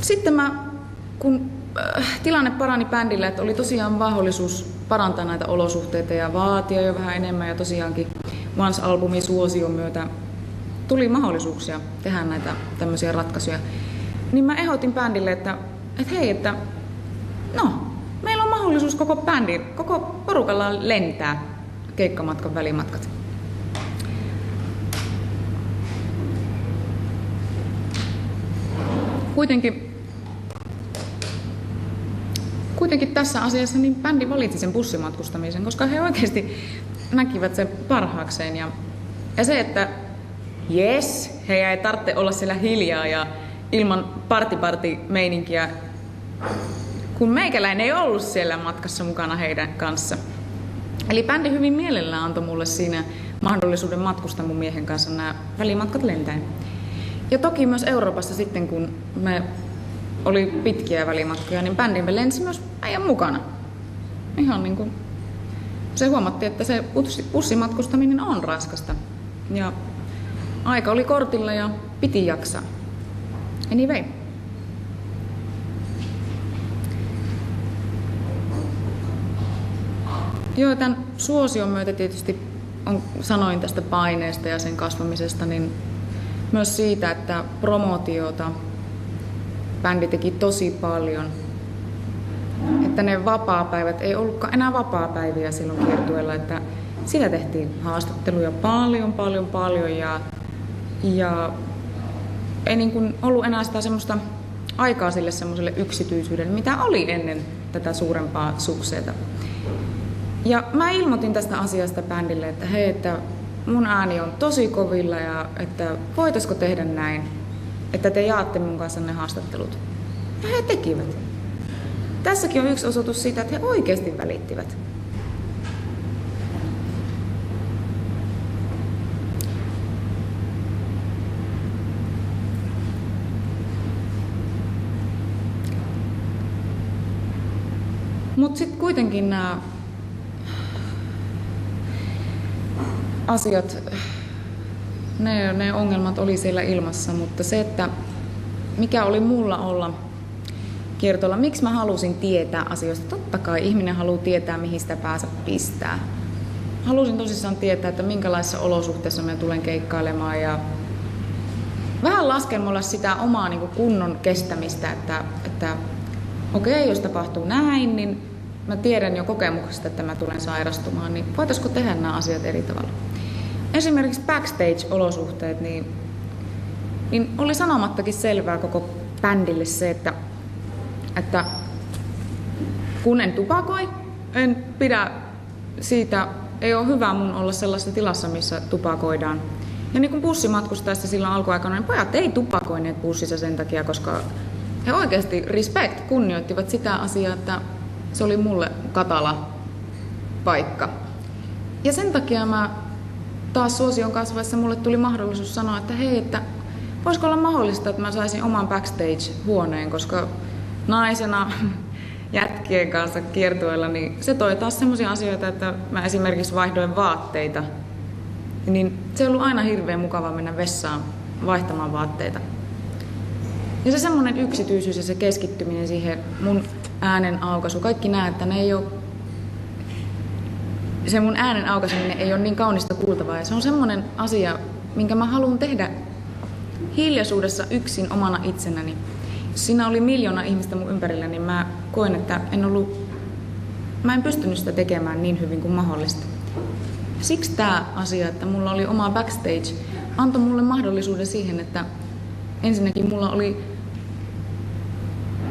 Sitten kun tilanne parani bändillä, että oli tosiaan mahdollisuus parantaa näitä olosuhteita ja vaatia jo vähän enemmän ja tosiaankin Once-albumin suosion myötä tuli mahdollisuuksia tehdä näitä tämmöisiä ratkaisuja, niin mä ehdotin bändille, että hei, että meillä on mahdollisuus koko porukalla lentää keikkamatkan välimatkat. Kuitenkin tässä asiassa niin bändi valitsi sen bussimatkustamisen, koska he oikeasti näkivät sen parhaakseen. Ja se, että heidän ei tarvitse olla siellä hiljaa ja ilman party-meininkiä, kun meikäläinen ei ollut siellä matkassa mukana heidän kanssa. Eli bändi hyvin mielellään antoi mulle siinä mahdollisuuden matkustaa mun miehen kanssa nämä välimatkat lentäen. Ja toki myös Euroopassa sitten, kun me oli pitkiä välimatkoja, niin bändimme lensi myös meidän mukana. Ihan niin kuin se huomattiin, että se bussimatkustaminen on raskasta. Ja aika oli kortilla ja piti jaksaa. Anyway. Joo, tämän suosion myötä tietysti sanoin tästä paineesta ja sen kasvamisesta, niin myös siitä, että promootiota bändi teki tosi paljon. Että ne vapaapäivät ei ollutkaan enää vapaapäiviä silloin kiertueella, että sitä tehtiin haastatteluja paljon ja ei niin kuin ollut enää sitä semmoista aikaa sille semmoiselle yksityisyydelle, mitä oli ennen tätä suurempaa sukseeta. Ja mä ilmoitin tästä asiasta bändille, että hei, että mun ääni on tosi kovilla ja että voitaisko tehdä näin, että te jaatte mun kanssa ne haastattelut. Ja he tekivät. Tässäkin on yksi osoitus siitä, että he oikeasti välittivät. Mutta sitten kuitenkin nämä asiat, ne ongelmat oli siellä ilmassa, mutta se, että mikä oli mulla olla kiertoilla, miksi mä halusin tietää asioista. Totta kai ihminen haluaa tietää, mihin sitä päänsä pistää. Halusin tosissaan tietää, että minkälaisissa olosuhteissa mä tulen keikkailemaan ja vähän laskemalla sitä omaa niin kuin kunnon kestämistä, että okei, jos tapahtuu näin, niin mä tiedän jo kokemuksesta, että mä tulen sairastumaan, niin voitaisiko tehdä nämä asiat eri tavalla. Esimerkiksi backstage-olosuhteet, niin oli sanomattakin selvää koko bändille se, että kun en tupakoi, en pidä siitä, ei ole hyvä mun olla sellaisessa tilassa, missä tupakoidaan. Ja niin kuin bussimatkustajasta silloin alkuaikana, niin pojat ei tupakoineet bussissa sen takia, koska he oikeasti kunnioittivat sitä asiaa, että se oli mulle katala paikka. Ja sen takia mä taas suosion kasvaessa mulle tuli mahdollisuus sanoa, että hei, että voisiko olla mahdollista, että mä saisin oman backstage-huoneen, koska naisena jätkien kanssa kiertueella, niin se toi taas semmoisia asioita, että mä esimerkiksi vaihdoin vaatteita. Niin se on ollut aina hirveän mukava mennä vessaan vaihtamaan vaatteita. Ja se semmoinen yksityisyys ja se keskittyminen siihen mun äänen aukaisu, kaikki nämä, että ne ei ole, se mun äänen aukaiseminen ei ole niin kaunista kuultavaa. Ja se on semmoinen asia, minkä mä haluan tehdä hiljaisuudessa yksin omana itsenäni. Jos siinä oli 1 000 000 ihmistä mun ympärillä, niin mä koen, että mä en pystynyt sitä tekemään niin hyvin kuin mahdollista. Siksi tämä asia, että mulla oli oma backstage, antoi mulle mahdollisuuden siihen, että ensinnäkin mulla oli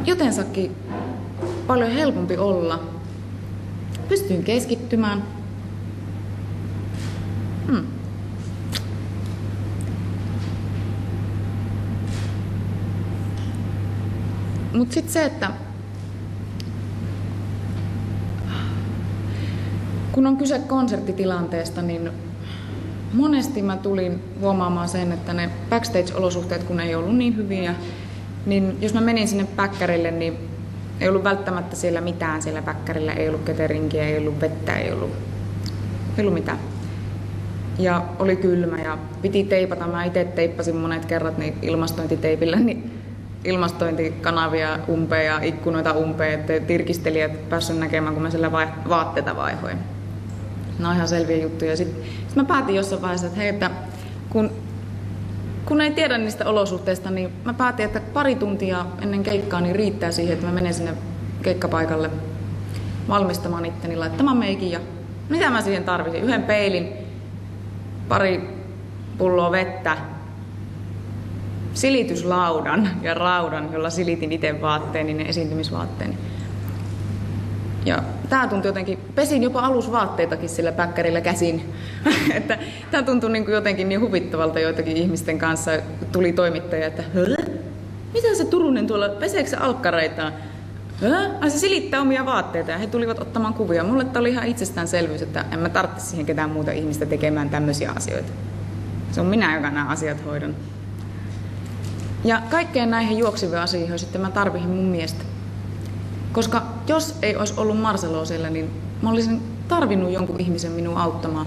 jotensakin paljon helpompi olla. Pystyin keskittymään. Mutta sitten se, että kun on kyse konserttitilanteesta, niin monesti mä tulin huomaamaan sen, että ne backstage-olosuhteet, kun ei ollut niin hyviä, niin jos mä menin sinne päkkärille, niin ei ollut välttämättä siellä mitään siellä päkkärillä, ei ollut cateringia, ei ollut vettä, ei ollut mitään. Ja oli kylmä ja piti teipata, mä itse teippasin monet kerrat niin ilmastointiteipillä, niin ilmastointikanavia umpeen ja ikkunoita umpeen, että tirkistelijät päässyt näkemään, kun mä sillä vaatteita vaihoin. No ihan selviä juttuja. Sitten mä päätin jossain vaiheessa, että hei, että kun ei tiedä niistä olosuhteista, niin mä päätin, että pari tuntia ennen keikkaa niin riittää siihen, että mä menen sinne keikkapaikalle valmistamaan itteni, laittamaan meikin ja mitä mä siihen tarvitsin? Yhden peilin, pari pulloa vettä, silityslaudan ja raudan, jolla silitin itse vaatteeni, ne esiintymisvaatteeni. Ja tää tuntui jotenkin, pesin jopa alusvaatteitakin sillä päkkärillä käsin. Että tää tuntui niin kuin jotenkin niin huvittavalta joitakin ihmisten kanssa. Tuli toimittaja, että mitä se Turunen tuolla, peseekö se alkkareitaan? Ai se silittää omia vaatteita ja he tulivat ottamaan kuvia. Mulle tää oli ihan itsestäänselvyys, että en mä tarvitse siihen ketään muuta ihmistä tekemään tämmöisiä asioita. Se on minä, joka nämä asiat hoidon. Ja kaikkeen näihin juokseviin asioihin sitten mä tarvihin mun miestä. Koska jos ei olisi ollut Marceloa siellä, niin mä olisin tarvinnut jonkun ihmisen minua auttamaan.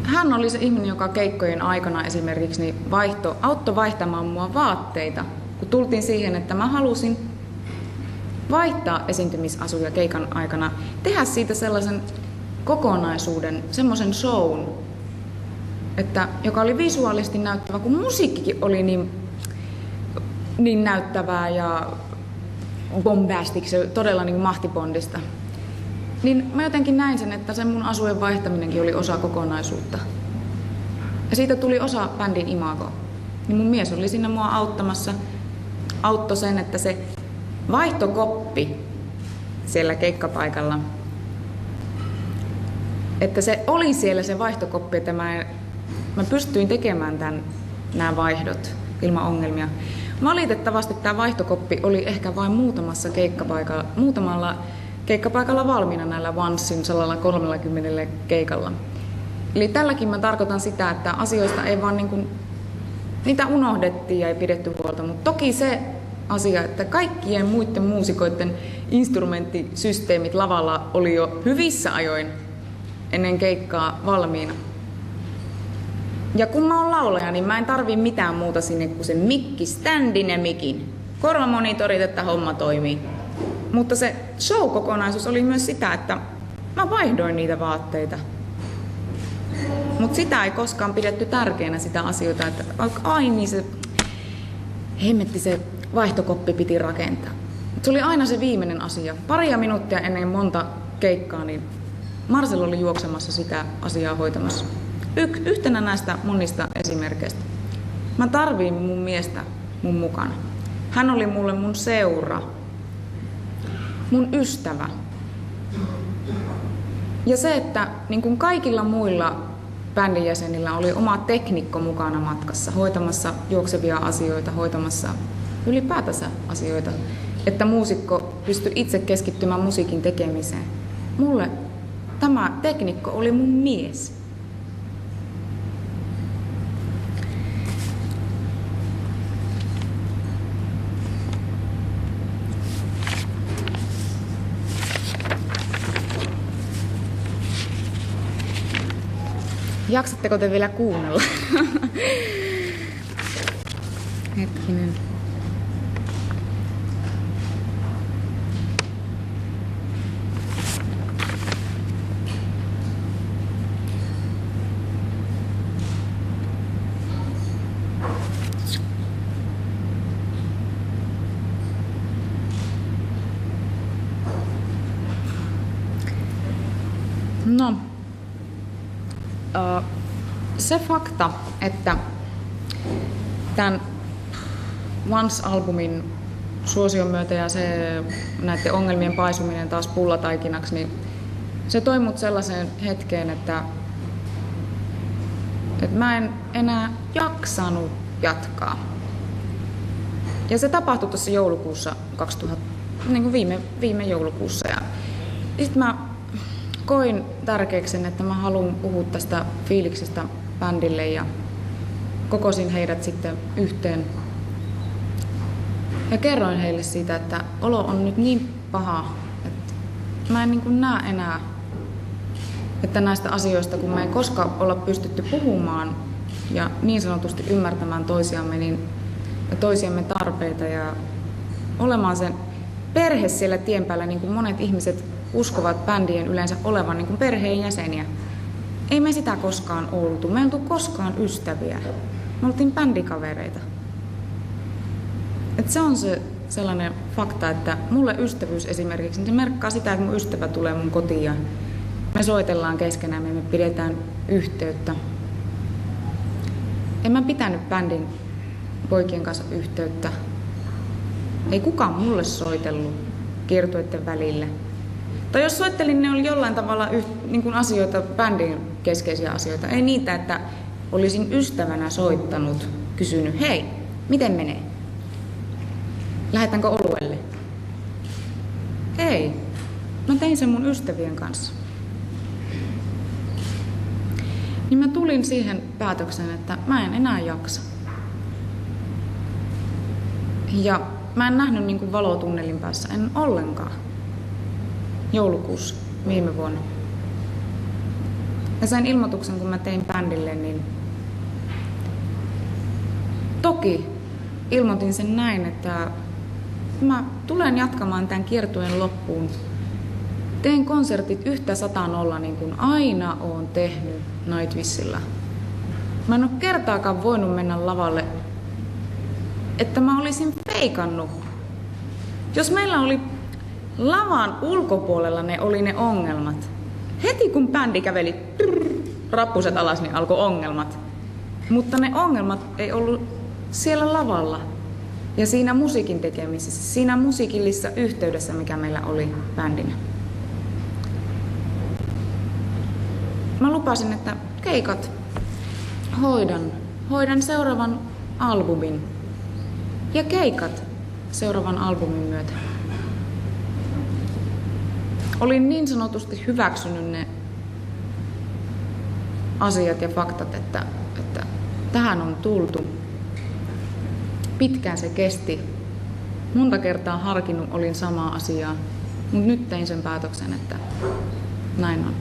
Hän oli se ihminen, joka keikkojen aikana esimerkiksi niin auttoi vaihtamaan mua vaatteita. Kun tultiin siihen, että mä halusin vaihtaa esiintymisasuja keikan aikana, tehdä siitä sellaisen kokonaisuuden, semmoisen shown, joka oli visuaalisesti näyttävä, kun musiikkikin oli niin näyttävää ja bombastic, se todella niin mahtibondista. Niin mä jotenkin näin sen, että sen mun asujen vaihtaminenkin oli osa kokonaisuutta. Ja siitä tuli osa bändin imagoa. Niin mun mies oli siinä mua auttamassa. Auttoi sen, että se vaihtokoppi siellä keikkapaikalla, että se oli siellä se vaihtokoppi, että mä pystyin tekemään nämä ilman ongelmia. Valitettavasti tämä vaihtokoppi oli ehkä vain muutamalla keikkapaikalla valmiina näillä Oncein 130 keikalla. Eli tälläkin mä tarkoitan sitä, että asioista ei vaan niitä unohdettiin ja ei pidetty huolta, mutta toki se asia, että kaikkien muiden muusikoiden instrumenttisysteemit lavalla oli jo hyvissä ajoin ennen keikkaa valmiina. Ja kun mä oon laulaja, niin mä en tarvii mitään muuta sinne kuin sen mikki, standin ja mikin. Korvamonitorit, että homma toimii. Mutta se show-kokonaisuus oli myös sitä, että mä vaihdoin niitä vaatteita. Mutta sitä ei koskaan pidetty tärkeänä sitä asioita, että niin se hemmetti se vaihtokoppi piti rakentaa. Se oli aina se viimeinen asia. Paria minuuttia ennen monta keikkaa, niin Marcelo oli juoksemassa sitä asiaa hoitamassa. Yhtenä näistä monista esimerkkeistä. Mä tarviin mun miestä mun mukana. Hän oli mulle mun seura, mun ystävä. Ja se, että niin kuin kaikilla muilla bändin jäsenillä oli oma teknikko mukana matkassa, hoitamassa juoksevia asioita, hoitamassa ylipäätänsä asioita, että muusikko pystyi itse keskittymään musiikin tekemiseen. Mulle tämä teknikko oli mun mies. Jaksatteko te vielä kuunnella? Hetkinen. No. Se fakta, että tämän Once-albumin suosion myötä ja näiden ongelmien paisuminen taas pullataikinaksi, niin se toi mut sellaiseen hetkeen, että mä en enää jaksanut jatkaa. Ja se tapahtui tuossa joulukuussa 2000, niin kuin viime joulukuussa. Ja sitten mä koin tärkeäksi, että mä haluan puhua tästä fiiliksestä bändille ja kokosin heidät sitten yhteen. Ja kerroin heille siitä, että olo on nyt niin paha, että mä en näe enää, että näistä asioista, kun me ei koskaan olla pystytty puhumaan ja niin sanotusti ymmärtämään toisiamme, niin toisiemme tarpeita ja olemaan sen perhe siellä tien päällä, niin kuin monet ihmiset uskovat bändien yleensä olevan niin kuin perheenjäseniä. Ei me sitä koskaan oltu. Me ei oltu koskaan ystäviä. Me oltiin bändikavereita. Et se on se sellainen fakta, että mulle ystävyys esimerkiksi, niin se merkkaa sitä, että mun ystävä tulee mun kotiin ja me soitellaan keskenään, me pidetään yhteyttä. En mä pitänyt bändin poikien kanssa yhteyttä. Ei kukaan mulle soitellut kiertueiden välille. Tai jos soittelin, ne oli jollain tavalla niin kuin asioita, bändin keskeisiä asioita. Ei niitä, että olisin ystävänä soittanut, kysynyt, hei, miten menee? Lähetänkö oluelle? Ei. Mä tein sen mun ystävien kanssa. Niin mä tulin siihen päätökseen, että mä en enää jaksa. Ja mä en nähnyt niin kuin valoa tunnelin päässä, en ollenkaan. Joulukuussa viime vuonna. Ja sain ilmoituksen, kun mä tein bändille, niin toki ilmoitin sen näin, että mä tulen jatkamaan tämän kiertueen loppuun. Teen konsertit 100 niin kuin aina oon tehnyt Nightwishilla. Mä en ole kertaakaan voinut mennä lavalle, että mä olisin feikannut. Jos meillä oli lavan ulkopuolella oli ne ongelmat. Heti kun bändi käveli rappuset alas, niin alkoi ongelmat. Mutta ne ongelmat ei ollut siellä lavalla ja siinä musiikin tekemisessä, siinä musiikillisessa yhteydessä, mikä meillä oli bändinä. Mä lupasin, että keikat hoidan seuraavan albumin ja keikat seuraavan albumin myötä. Olin niin sanotusti hyväksynyt ne asiat ja faktat, että tähän on tultu. Pitkään se kesti. Monta kertaa harkinnut olin samaa asiaa, mutta nyt tein sen päätöksen, että näin on.